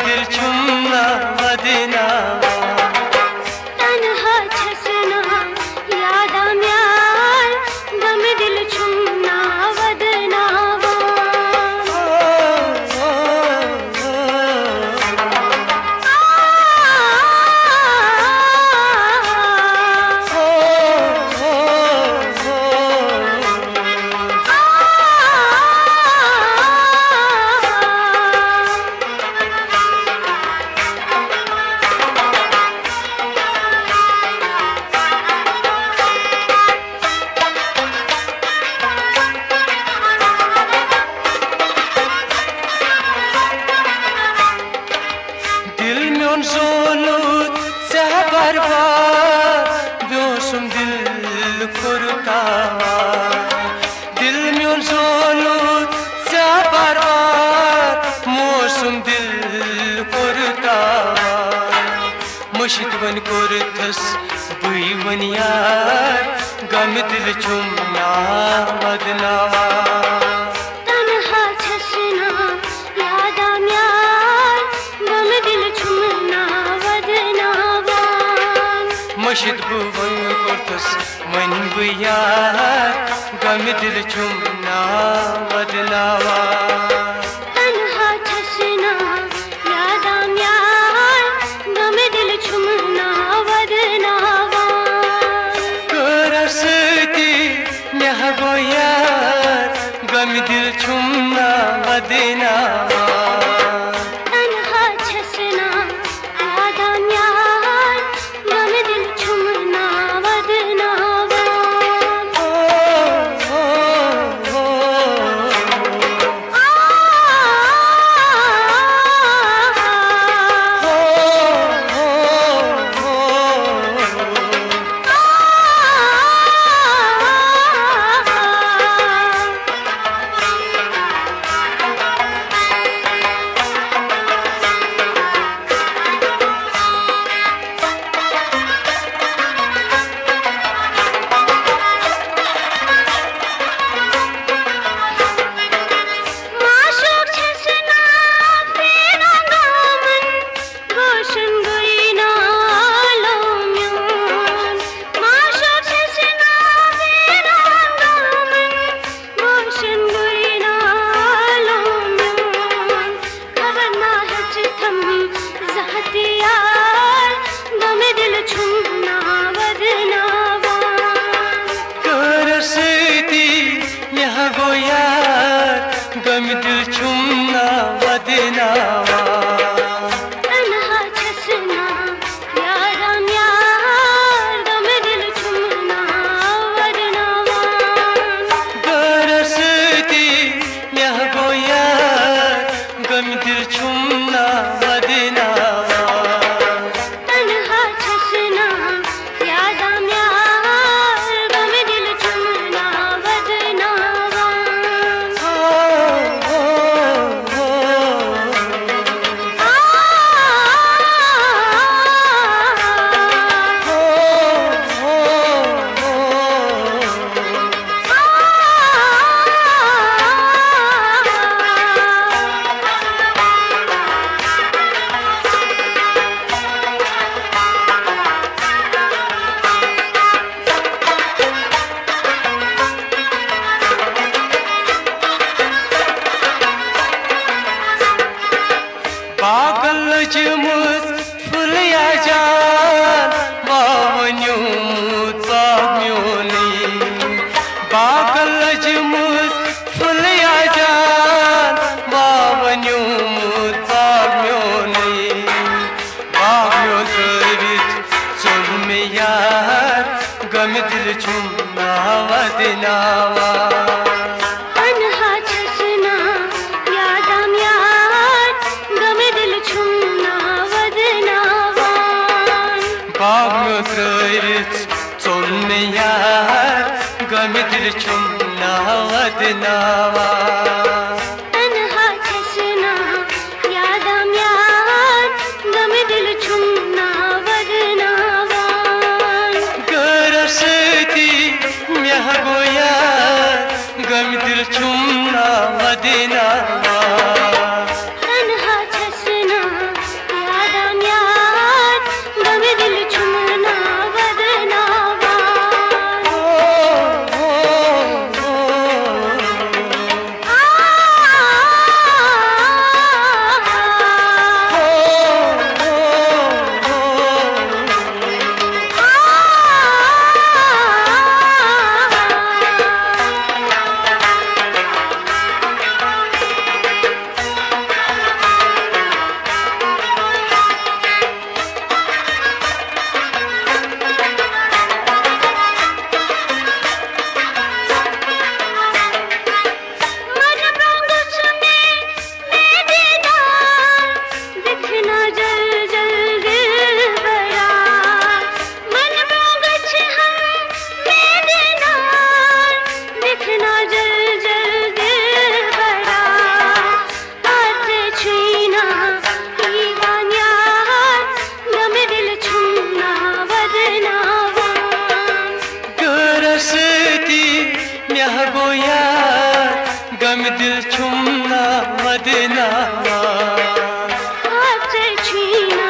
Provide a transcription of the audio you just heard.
दिल चुमना वदना तन्हा छसना यादा म्यार गम दिल Chumna वदना Zolut seherbar Diyorsum dil kurta Dil myon zolut seherbar Mosum dil kurta Muşit van kurtas Bui van yar Gam dil chumna madna तन्हा छसना यादा म्यार गम दिल Chumna वदना Muşit bu van kurtas Man bu yar Gam dil chumna madna तन्हा छसना यादा म्यार गम दिल Chumna वदना Karasıti meh bu yar Gam dil chumna madna तन्हा छसना यादा म्यार गम दिल Chumna वदना Gam dil chumna vadna तन्हा छसना यादा म्यार गम दिल Chumna वदना Garasıti meh bu yar Gam dil chumna vadna तन्हा छसना यादा म्यार गम दिल Chumna वदना Pagal jumuz fulya jan Vavanyumut pagmyoni Pagal jumuz fulya jan Vavanyumut pagmyoni Pagmyon kıvit zulme yar Gam dil chumna vadna तन्हा छसना यादा म्यार गम दिल Chumna वदना Pagmyon kıvit zulme yar Gam dil chumna vadna तन्हा छसना यादा म्यार गम दिल Chumna वदना Garasıti meh bu yar Gam dil chumna vadna तन्हा छसना छीना